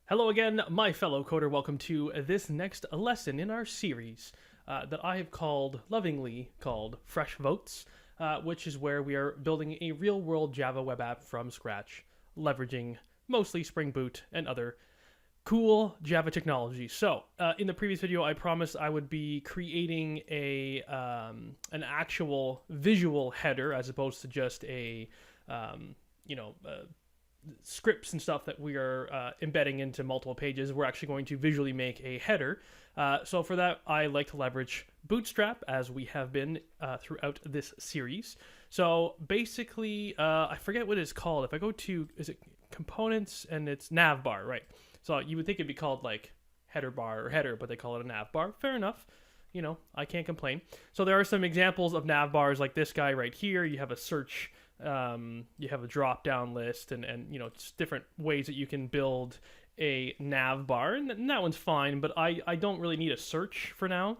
Hello again, my fellow coder. Welcome to this next lesson in our series that I have lovingly called FreshVotes, which is where we are building a real-world Java web app from scratch, leveraging mostly Spring Boot and other cool Java technology. So, in the previous video, I promised I would be creating an actual visual header as opposed to just scripts and stuff that we are embedding into multiple pages. We're actually going to visually make a header. So for that, I like to leverage Bootstrap, as we have been throughout this series. So basically, I forget what it's called. If I go to, is it Components, and it's Navbar, right? So you would think it'd be called like header bar or header, but they call it a Navbar. Fair enough. You know, I can't complain. So there are some examples of navbars like this guy right here. You have a search, you have a drop-down list, and just different ways that you can build a navbar, and that one's fine, but I don't really need a search for now.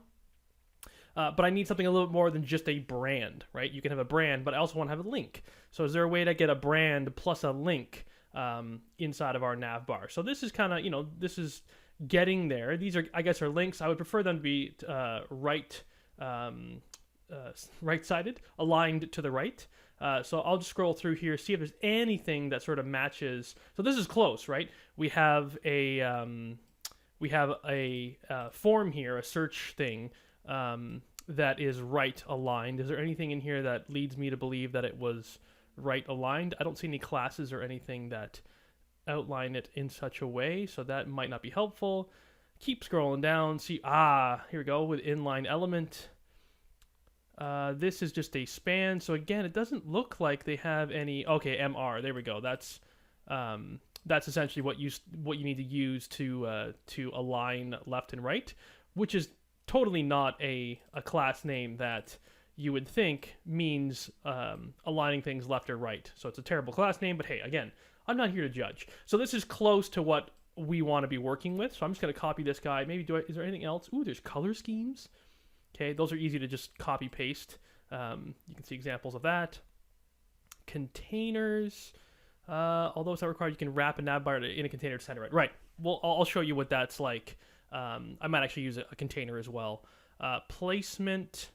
But I need something a little bit more than just a brand, right? You can have a brand, but I also want to have a link. So is there a way to get a brand plus a link inside of our navbar? So this is kind of, this is getting there. These are, I guess, are links. I would prefer them to be right-sided, aligned to the right. So I'll just scroll through here, see if there's anything that sort of matches. So this is close, right? We have a form here, a search thing that is right aligned. Is there anything in here that leads me to believe that it was right aligned? I don't see any classes or anything that outline it in such a way, so that might not be helpful. Keep scrolling down, see, here we go with inline element. This is just a span, so again, it doesn't look like they have any. Okay, MR, there we go. That's essentially what you need to use to align left and right, which is totally not a class name that you would think means aligning things left or right. So it's a terrible class name, but hey, again, I'm not here to judge. So this is close to what we want to be working with. So I'm just going to copy this guy. Maybe is there anything else? Ooh, there's color schemes. Okay, those are easy to just copy paste. You can see examples of that. Containers. Although it's not required, you can wrap a navbar in a container to center it. Right. Well, I'll show you what that's like. I might actually use a container as well. Placement.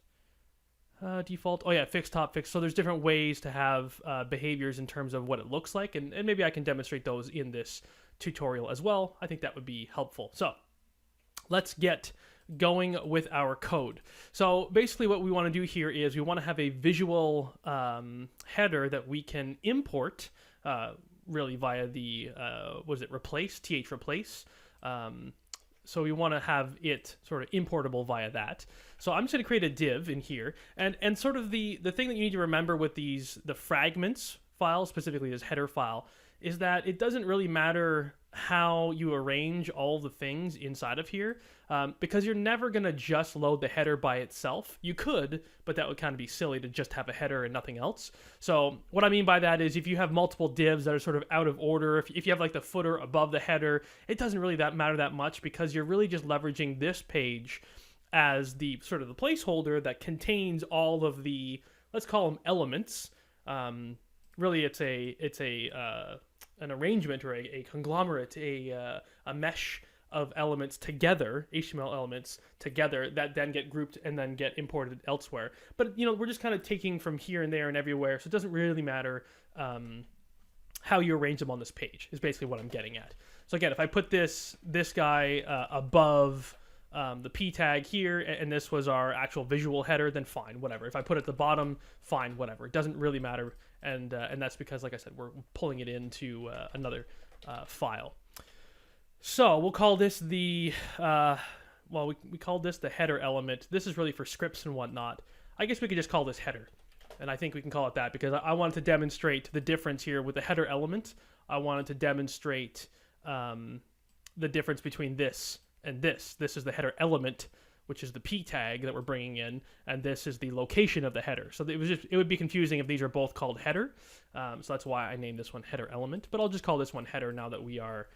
Default. Oh yeah, fixed top, fixed. So there's different ways to have behaviors in terms of what it looks like, and maybe I can demonstrate those in this tutorial as well. I think that would be helpful. So let's get going with our code. So basically what we want to do here is we want to have a visual header that we can import really via the replace, replace. So we want to have it sort of importable via that. So I'm just going to create a div in here, and sort of the thing that you need to remember with the fragments file, specifically this header file, is that it doesn't really matter how you arrange all the things inside of here, because you're never going to just load the header by itself. You could, but that would kind of be silly to just have a header and nothing else. So what I mean by that is if you have multiple divs that are sort of out of order, if you have like the footer above the header, it doesn't really matter that much, because you're really just leveraging this page as the sort of the placeholder that contains all of the, let's call them elements. Really, it's an arrangement or a conglomerate, a mesh of elements together, HTML elements together, that then get grouped and then get imported elsewhere. But we're just kind of taking from here and there and everywhere, so it doesn't really matter how you arrange them on this page, is basically what I'm getting at. So again, if I put this guy above the p tag here, and this was our actual visual header, then fine, whatever. If I put it at the bottom, fine, whatever. It doesn't really matter, and that's because, like I said, we're pulling it into another file. So we'll call this we called this the header element. This is really for scripts and whatnot. I guess we could just call this header, and I think we can call it that because I wanted to demonstrate the difference here with the header element. I wanted to demonstrate the difference between this and this. This is the header element, which is the p tag that we're bringing in, and this is the location of the header. So it would be confusing if these are both called header. So that's why I named this one header element, but I'll just call this one header now that we are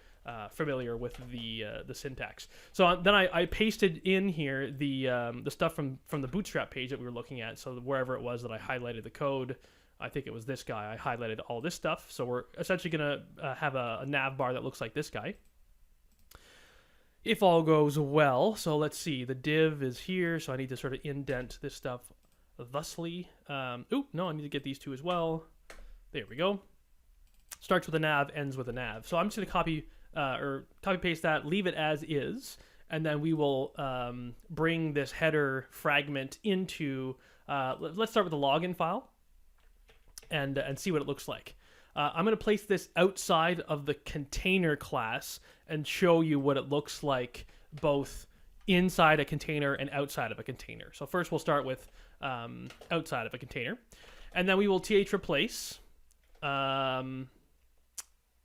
familiar with the syntax. So then I pasted in here the stuff from the Bootstrap page that we were looking at. So wherever it was that I highlighted the code, I think it was this guy. I highlighted all this stuff. So we're essentially going to have a nav bar that looks like this guy. if all goes well. So let's see, the div is here, so I need to sort of indent this stuff thusly. No, I need to get these two as well. There we go. Starts with a nav, ends with a nav. So I'm just going to copy paste that, leave it as is, and then we will bring this header fragment into, let's start with the login file and see what it looks like. I'm going to place this outside of the container class and show you what it looks like both inside a container and outside of a container. So first we'll start with outside of a container, and then we will replace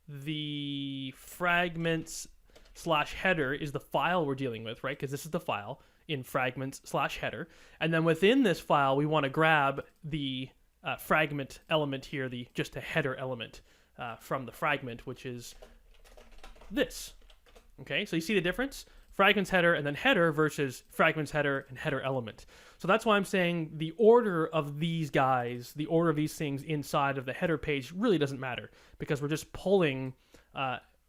the fragments / header is the file we're dealing with, right? Because this is the file in fragments / header. And then within this file, we want to grab the fragment element here, just a header element from the fragment, which is this. Okay, so you see the difference? Fragments header and then header versus fragments header and header element. So that's why I'm saying the order of these guys, the order of these things inside of the header page really doesn't matter, because we're just pulling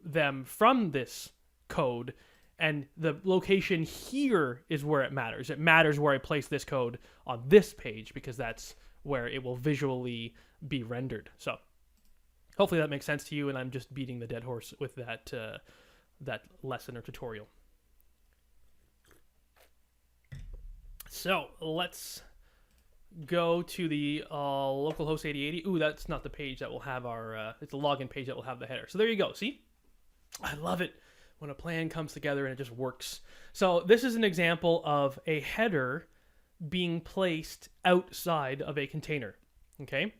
them from this code, and the location here is where it matters. It matters where I place this code on this page, because that's where it will visually be rendered. So hopefully that makes sense to you, and I'm just beating the dead horse with that lesson or tutorial. So let's go to the localhost 8080. Ooh, that's not the page that will have our, it's a login page that will have the header. So there you go. See? I love it when a plan comes together and it just works. So this is an example of a header being placed outside of a container. Okay?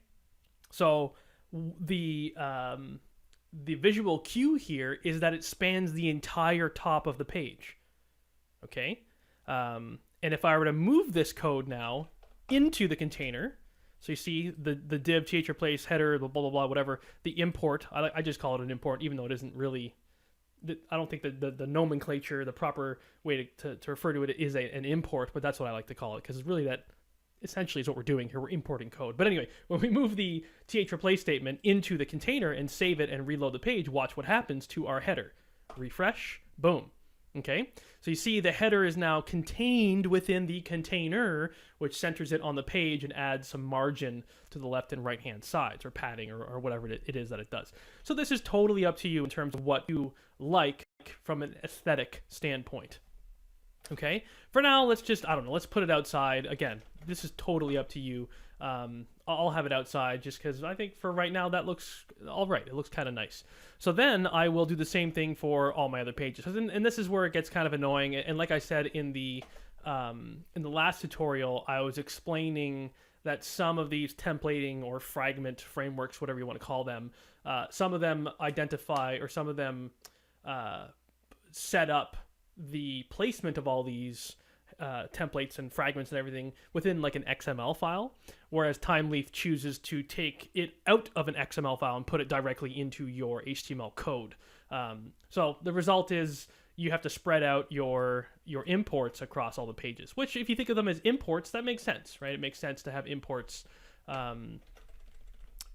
So the visual cue here is that it spans the entire top of the page. Okay? And if I were to move this code now into the container, so you see the div replace header, blah, blah, blah, whatever, the import, I just call it an import, even though it isn't really, I don't think that the nomenclature, the proper way to refer to it is an import, but that's what I like to call it, because it's really that essentially is what we're doing here. We're importing code. But anyway, when we move the replace statement into the container and save it and reload the page, watch what happens to our header. Refresh, boom. Okay, so you see the header is now contained within the container, which centers it on the page and adds some margin to the left and right hand sides, or padding, or whatever it is that it does. So this is totally up to you in terms of what you like from an aesthetic standpoint. Okay, for now, let's just, I don't know, let's put it outside. Again, this is totally up to you. I'll have it outside just because I think for right now that looks all right. It looks kind of nice. So then I will do the same thing for all my other pages. And this is where it gets kind of annoying. And like I said in the last tutorial, I was explaining that some of these templating or fragment frameworks, whatever you want to call them, some of them identify, or some of them set up the placement of all these templates and fragments and everything within like an XML file, whereas TimeLeaf chooses to take it out of an XML file and put it directly into your HTML code. So the result is you have to spread out your imports across all the pages, which if you think of them as imports, that makes sense, right? It makes sense to have imports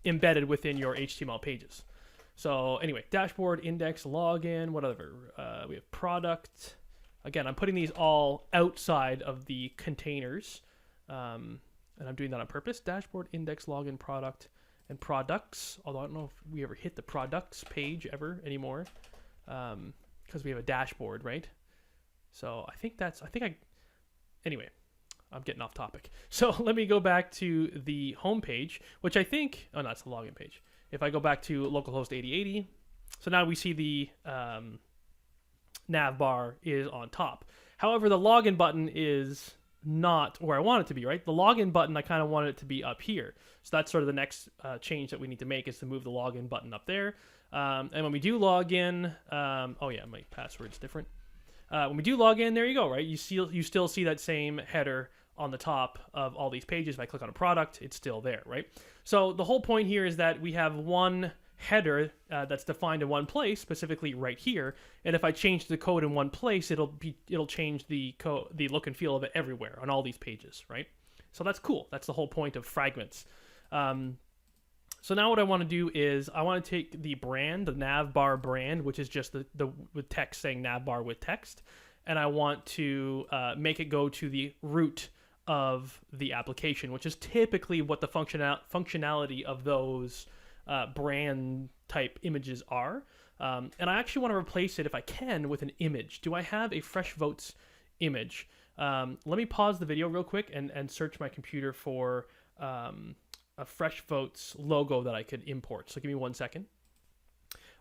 embedded within your HTML pages. So anyway, dashboard, index, login, whatever. We have product. Again, I'm putting these all outside of the containers, and I'm doing that on purpose. Dashboard, index, login, product, and products. Although I don't know if we ever hit the products page ever anymore, because we have a dashboard, right? So anyway, I'm getting off topic. So let me go back to the home page, which I think, oh no, it's the login page. If I go back to localhost 8080, so now we see the Navbar is on top. However, the login button is not where I want it to be, right? The login button, I kind of want it to be up here. So that's sort of the next change that we need to make, is to move the login button up there. And when we do log in, oh yeah, my password's different. When we do log in, there you go, right? You still see that same header on the top of all these pages. If I click on a product, it's still there, right? So the whole point here is that we have one header that's defined in one place, specifically right here. And if I change the code in one place, it'll change the look and feel of it everywhere on all these pages, right? So that's cool. That's the whole point of fragments. So now what I want to do is I want to take the brand, the Navbar brand, which is just the with text saying Navbar with text, and I want to make it go to the root of the application, which is typically what the functionality of those brand type images are. And I actually want to replace it, if I can, with an image. Do I have a FreshVotes image? Let me pause the video real quick and search my computer for a FreshVotes logo that I could import. So give me 1 second.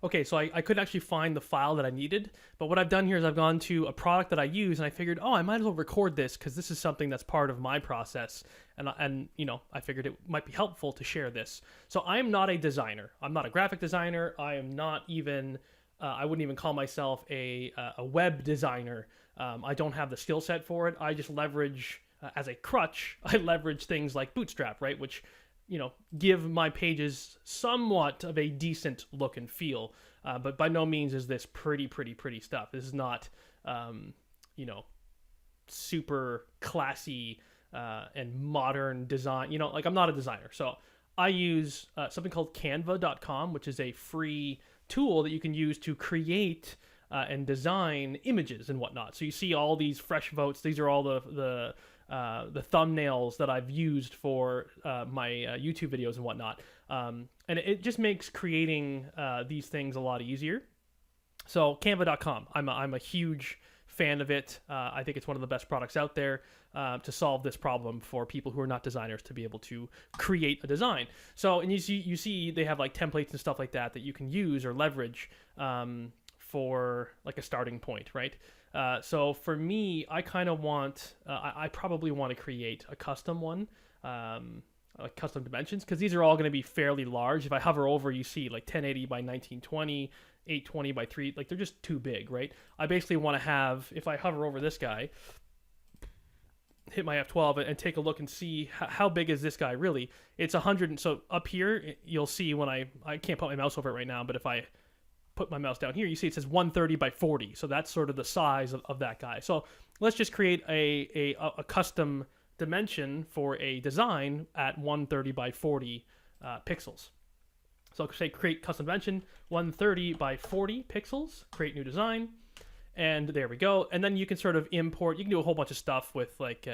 Okay, so I couldn't actually find the file that I needed, but what I've done here is I've gone to a product that I use, and I figured, oh, I might as well record this because this is something that's part of my process, and you know, I figured it might be helpful to share this. So I am not a designer. I'm not a graphic designer. I am not even, I wouldn't even call myself a web designer. I don't have the skill set for it. I just leverage, as a crutch, I leverage things like Bootstrap, right, which, you know, give my pages somewhat of a decent look and feel, but by no means is this pretty stuff. This is not, you know, super classy and modern design. You know, like, I'm not a designer, so I use something called Canva.com, which is a free tool that you can use to create and design images and whatnot. So you see all these FreshVotes. These are all the thumbnails that I've used for my YouTube videos and whatnot. And it just makes creating these things a lot easier. So Canva.com, I'm a huge fan of it. I think it's one of the best products out there to solve this problem for people who are not designers to be able to create a design. So, and you see they have like templates and stuff like that that you can use or leverage for like a starting point, right? So for me, I kind of want, I probably want to create a custom one, like custom dimensions, because these are all going to be fairly large. If I hover over, you see like 1080 by 1920, 820 by 3, like they're just too big, right? I basically want to have, if I hover over this guy, hit my F12 and take a look and see how big is this guy really. It's 100, so up here, you'll see when I can't put my mouse over it right now, but if I put my mouse down here, you see it says 130 by 40. So that's sort of the size of that guy. So let's just create a custom dimension for a design at 130 by 40 pixels. So I'll say create custom dimension, 130 by 40 pixels, create new design, and there we go. And then you can sort of import, you can do a whole bunch of stuff with like,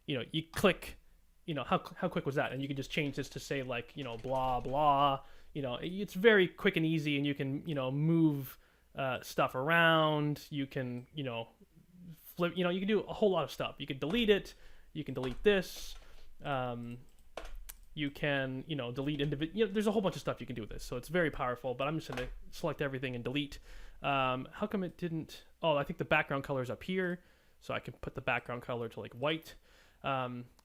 you know, you click, you know, how quick was that? And you can just change this to say like, you know, blah, blah. You know, it's very quick and easy, and you can, you know, move stuff around. You can, you know, flip, you know, you can do a whole lot of stuff. You can delete it. You can delete this. You can, you know, delete individual, you know, there's a whole bunch of stuff you can do with this. So it's very powerful, but I'm just going to select everything and delete. How come it didn't? Oh, I think the background color is up here. So I can put the background color to like white.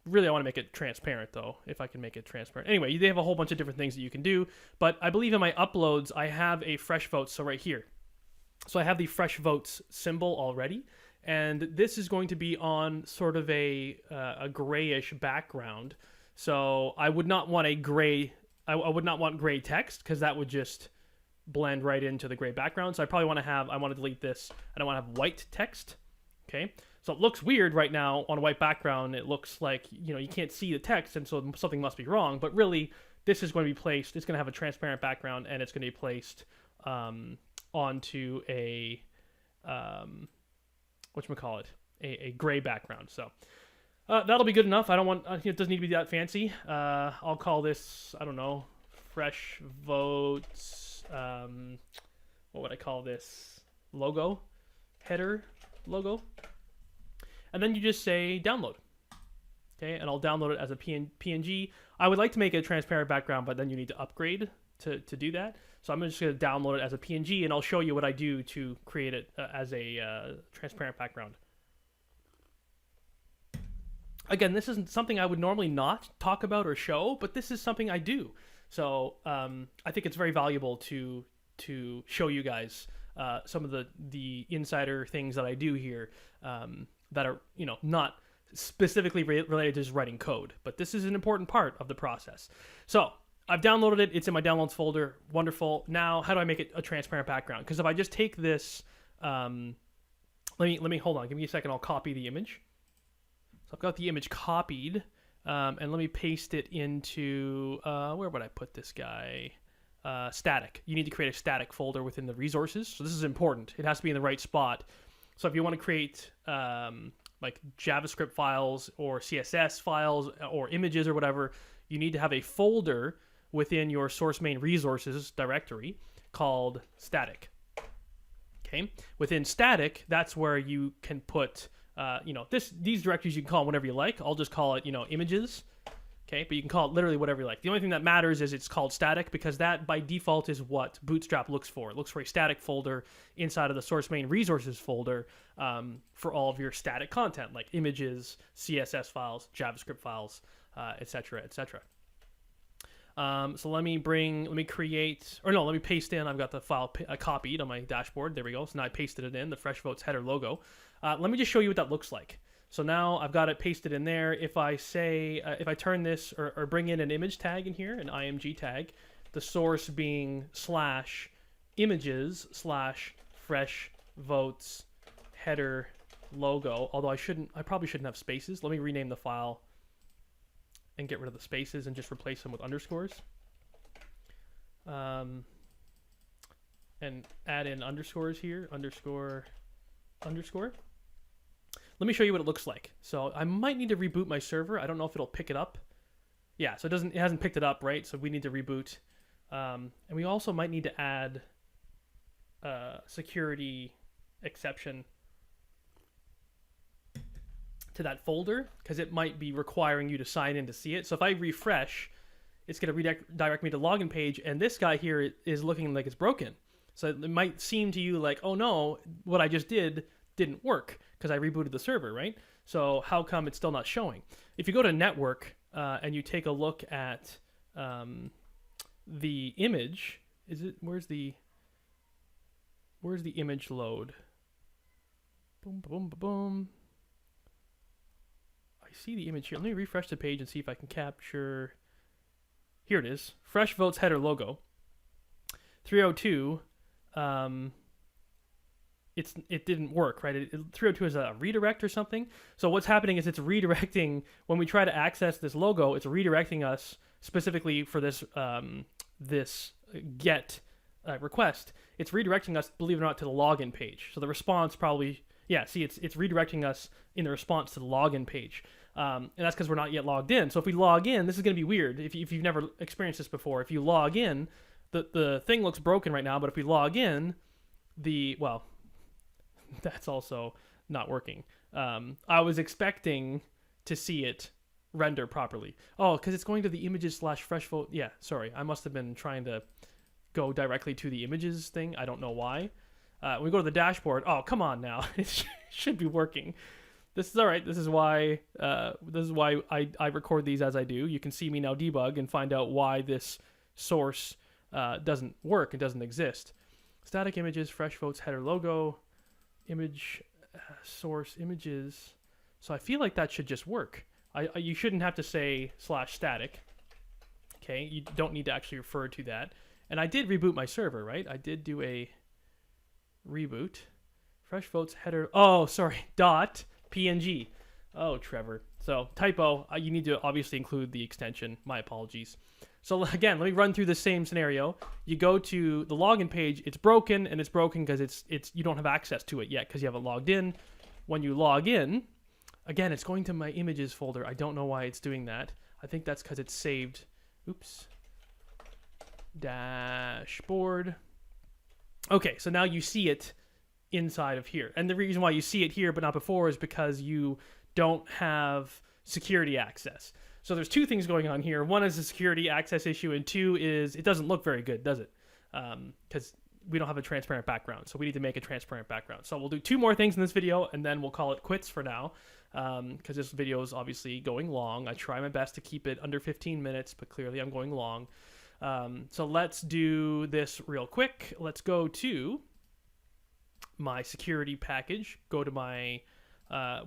Really, I want to make it transparent, though, if I can make it transparent. Anyway, they have a whole bunch of different things that you can do, but I believe in my uploads, I have a FreshVotes, so right here. So I have the FreshVotes symbol already, and this is going to be on sort of a grayish background. So I would not want a gray, I would not want gray text, because that would just blend right into the gray background. So I probably want to have, I want to delete this, and I want to have white text, okay? So it looks weird right now on a white background. It looks like, you know, you can't see the text, and so something must be wrong. But really, this is going to be placed, it's going to have a transparent background, and it's going to be placed onto a, whatchamacallit, a gray background. So that'll be good enough. I don't want, it doesn't need to be that fancy. I'll call this, I don't know, FreshVotes, what would I call this? Logo? Header logo? And then you just say download, okay? And I'll download it as a PNG. I would like to make it a transparent background, but then you need to upgrade to do that. So I'm just going to download it as a PNG, and I'll show you what I do to create it as a transparent background. Again, this isn't something I would normally not talk about or show, but this is something I do. So I think it's very valuable to show you guys some of the insider things that I do here. That are, you know, not specifically related to just writing code, but this is an important part of the process. So I've downloaded it. It's in my downloads folder. Wonderful. Now, how do I make it a transparent background? Because if I just take this, let me hold on. Give me a second. I'll copy the image. So I've got the image copied. And let me paste it into, where would I put this guy? Static. You need to create a static folder within the resources. So this is important. It has to be in the right spot. So if you want to create like JavaScript files or CSS files or images or whatever, you need to have a folder within your source main resources directory called static. Okay. Within static, that's where you can put, these directories you can call whatever you like. I'll just call it, images. Okay, but you can call it literally whatever you like. The only thing that matters is it's called static, because that by default is what Bootstrap looks for. It looks for a static folder inside of the source main resources folder for all of your static content, like images, CSS files, JavaScript files, etc., etc. So let me paste in. I've got the file copied on my dashboard. There we go. So now I pasted it in, the FreshVotes header logo. Let me just show you what that looks like. So now I've got it pasted in there. If I say, if I turn this or bring in an image tag in here, an img tag, the source being /images/FreshVotes header logo, although I probably shouldn't have spaces. Let me rename the file and get rid of the spaces and just replace them with underscores. And add in underscores here, underscore. Let me show you what it looks like. So I might need to reboot my server. I don't know if it'll pick it up. Yeah, so it hasn't picked it up, right? So we need to reboot. And we also might need to add security exception to that folder, because it might be requiring you to sign in to see it. So if I refresh, it's going to redirect me to login page, and this guy here is looking like it's broken. So it might seem to you like, oh no, what I just did didn't work because I rebooted the server, right? So how come it's still not showing? If you go to network and you take a look at the image, where's the image load? Boom, boom, boom, boom. I see the image here. Let me refresh the page and see if I can capture. Here it is. FreshVotes header logo. 302. It didn't work, right? 302 is a redirect or something. So what's happening is it's redirecting, when we try to access this logo, it's redirecting us specifically for this get request. It's redirecting us, believe it or not, to the login page. So the response probably, yeah, see, it's redirecting us in the response to the login page. And that's because we're not yet logged in. So if we log in, this is going to be weird. If you've never experienced this before, if you log in, the thing looks broken right now, but if we log in, that's also not working. I was expecting to see it render properly. Oh, because it's going to the images/FreshVote. Yeah, sorry. I must have been trying to go directly to the images thing. I don't know why. When we go to the dashboard, oh, come on now. It should be working. This is all right. This is why I record these as I do. You can see me now debug and find out why this source doesn't work and doesn't exist. Static images, FreshVotes header logo, image source images. So I feel like that should just work. You shouldn't have to say /static. Okay, you don't need to actually refer to that. And I did reboot my server, right? I did do a reboot. FreshVotes header. Oh, sorry. .png. Oh, Trevor. So typo. You need to obviously include the extension. My apologies. So again, let me run through the same scenario. You go to the login page. It's broken, and it's broken because it's you don't have access to it yet because you haven't logged in. When you log in, again, it's going to my images folder. I don't know why it's doing that. I think that's because it's saved. Oops. Dashboard. Okay, so now you see it inside of here. And the reason why you see it here but not before is because you don't have security access. So there's two things going on here. One is a security access issue, and two is it doesn't look very good, does it? Because we don't have a transparent background, so we need to make a transparent background. So we'll do two more things in this video, and then we'll call it quits for now, because this video is obviously going long. I try my best to keep it under 15 minutes, but clearly I'm going long. So let's do this real quick. Let's go to my security package, go to my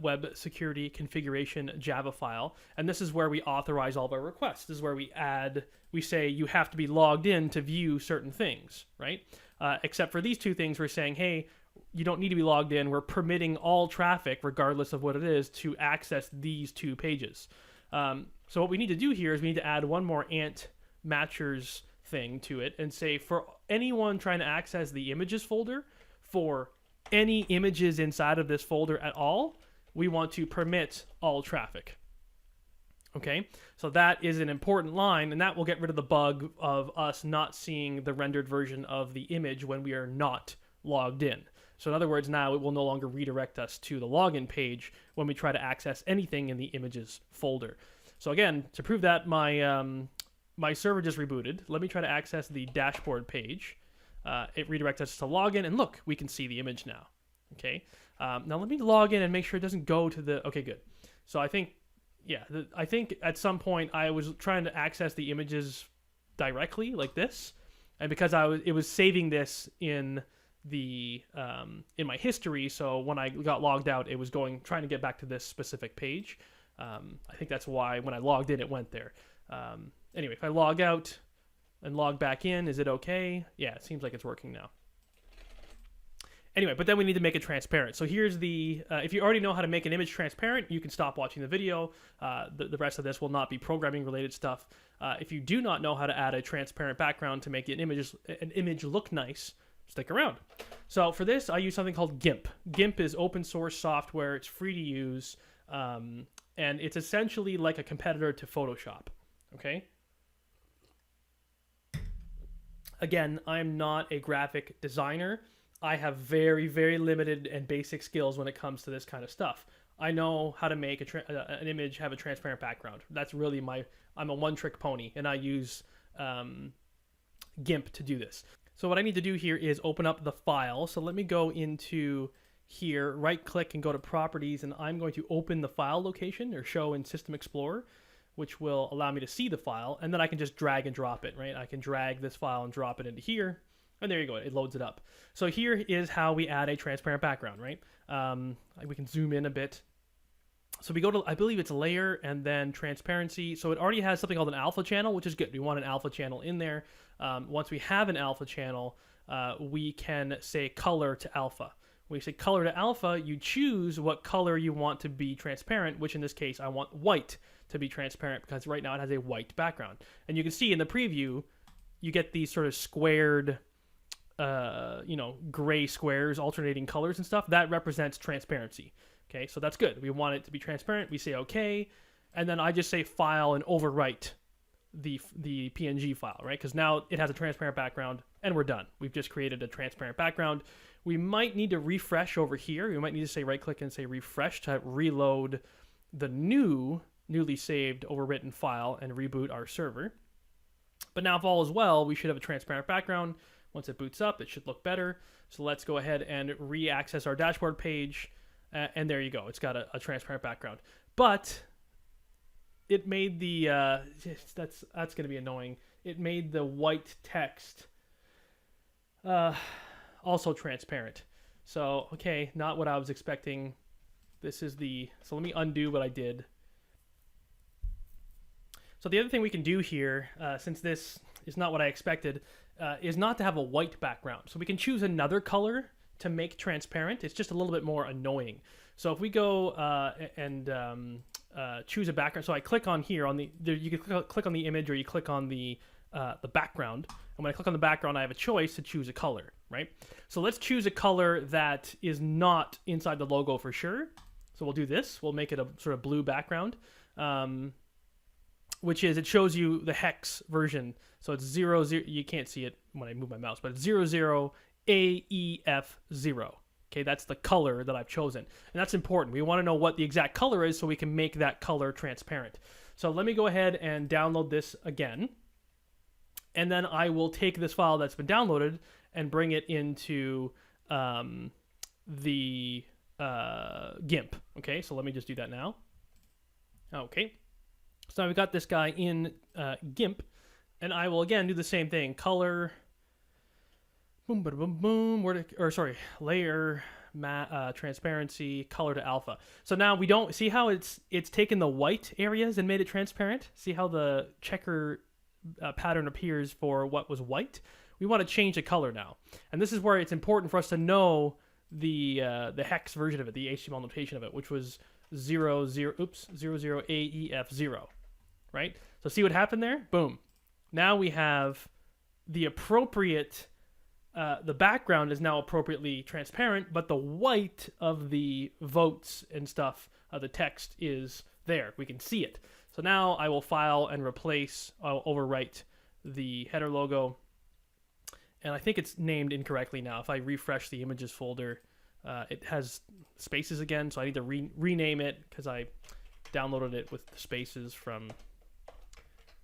web security configuration Java file, and this is where we authorize all of our requests. This is where we say you have to be logged in to view certain things, right? Except for these two things, we're saying, hey, you don't need to be logged in. We're permitting all traffic, regardless of what it is, to access these two pages. So what we need to do here is we need to add one more ant matchers thing to it and say for anyone trying to access the images folder, for any images inside of this folder at all, we want to permit all traffic. Okay, so that is an important line, and that will get rid of the bug of us not seeing the rendered version of the image when we are not logged in. So in other words, now it will no longer redirect us to the login page when we try to access anything in the images folder. So again, to prove that, my server just rebooted. Let me try to access the dashboard page. It redirects us to login, and look, we can see the image now. Okay, now let me log in and make sure it doesn't go to the. Okay, good. So I think, yeah, I think at some point I was trying to access the images directly like this, and because it was saving this in the in my history. So when I got logged out, it was trying to get back to this specific page. I think that's why when I logged in, it went there. Anyway, if I log out and log back in, is it okay? Yeah, it seems like it's working now. Anyway, but then we need to make it transparent. So here's the, if you already know how to make an image transparent, you can stop watching the video. The rest of this will not be programming related stuff. If you do not know how to add a transparent background to make an image look nice, stick around. So for this, I use something called GIMP. GIMP is open source software. It's free to use. And it's essentially like a competitor to Photoshop. Okay. Again, I'm not a graphic designer. I have very, very limited and basic skills when it comes to this kind of stuff. I know how to make an image have a transparent background. That's really I'm a one-trick pony, and I use GIMP to do this. So what I need to do here is open up the file. So let me go into here, right-click and go to Properties, and I'm going to open the file location or show in System Explorer, which will allow me to see the file, and then I can just drag and drop it, right? I can drag this file and drop it into here, and there you go, it loads it up. So here is how we add a transparent background, right? We can zoom in a bit. So we go to, I believe it's layer and then transparency. So it already has something called an alpha channel, which is good. We want an alpha channel in there. Once we have an alpha channel, we can say color to alpha. When you say color to alpha, you choose what color you want to be transparent, which in this case, I want white to be transparent because right now it has a white background. And you can see in the preview, you get these sort of squared, gray squares, alternating colors and stuff. That represents transparency. Okay, so that's good. We want it to be transparent. We say okay, and then I just say file and overwrite the PNG file, right? Because now it has a transparent background, and we're done. We've just created a transparent background. We might need to refresh over here. We might need to say right-click and say refresh to reload the newly saved overwritten file and reboot our server. But now if all is well, we should have a transparent background. Once it boots up, it should look better. So let's go ahead and re-access our dashboard page. And there you go. It's got a transparent background. But it made the, that's going to be annoying. It made the white text also transparent. So, okay, not what I was expecting. So let me undo what I did. So the other thing we can do here, since this is not what I expected, is not to have a white background. So we can choose another color to make transparent. It's just a little bit more annoying. So if we go and choose a background, so I click on here you can click on the image or you click on the background. And when I click on the background, I have a choice to choose a color, right? So let's choose a color that is not inside the logo for sure. So we'll do this. We'll make it a sort of blue background, which is, it shows you the hex version. So it's 00, you can't see it when I move my mouse, but it's 00 AEF0. Okay, that's the color that I've chosen. And that's important. We want to know what the exact color is so we can make that color transparent. So let me go ahead and download this again. And then I will take this file that's been downloaded and bring it into the GIMP. Okay, so let me just do that now. Okay, so now we've got this guy in GIMP. And I will again do the same thing. Color... boom, boom, boom, layer, transparency, color to alpha. So now we don't see how it's taken the white areas and made it transparent. See how the checker pattern appears for what was white? We want to change the color now. And this is where it's important for us to know the hex version of it, the HTML notation of it, which was 00AEF0. right? So see what happened there? Boom. Now we have the appropriate, the background is now appropriately transparent, but the white of the votes and stuff, the text is there. We can see it. So now I will file and replace, I'll overwrite the header logo. And I think it's named incorrectly now. If I refresh the images folder, it has spaces again, so I need to rename it because I downloaded it with the spaces from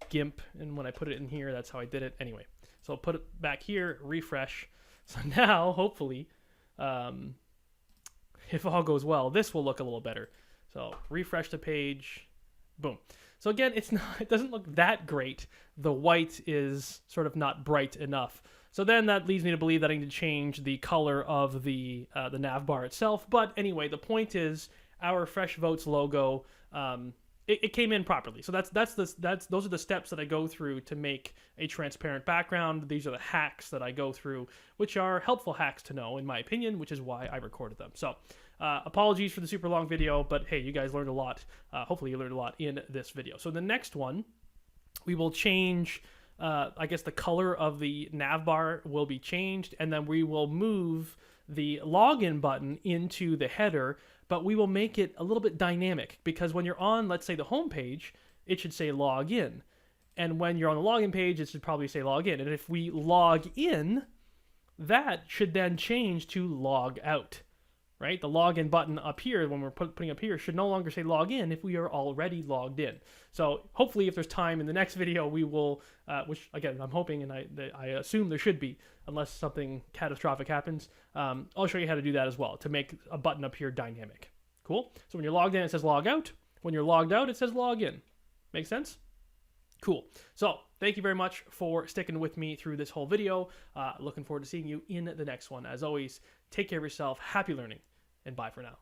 GIMP, and when I put it in here, that's how I did it. Anyway, so I'll put it back here, refresh. So now, hopefully, if all goes well, this will look a little better. So refresh the page, boom. So again, it doesn't look that great. The white is sort of not bright enough. So then that leads me to believe that I need to change the color of the navbar itself. But anyway, the point is our FreshVotes logo, it came in properly. So those are the steps that I go through to make a transparent background. These are the hacks that I go through, which are helpful hacks to know, in my opinion, which is why I recorded them. So apologies for the super long video, but hey, you guys learned a lot. Hopefully you learned a lot in this video. So the next one, we will change, I guess the color of the navbar will be changed, and then we will move the login button into the header, but we will make it a little bit dynamic, because when you're on, let's say, the home page, it should say login. And when you're on the login page, it should probably say login. And if we log in, that should then change to log out, right? The login button up here, when we're putting up here, should no longer say login if we are already logged in. So hopefully, if there's time in the next video, we will, which again, I'm hoping, and I assume there should be, unless something catastrophic happens, I'll show you how to do that as well, to make a button up here dynamic. Cool? So when you're logged in, it says log out. When you're logged out, it says log in. Make sense? Cool. So thank you very much for sticking with me through this whole video. Looking forward to seeing you in the next one. As always, take care of yourself. Happy learning, and bye for now.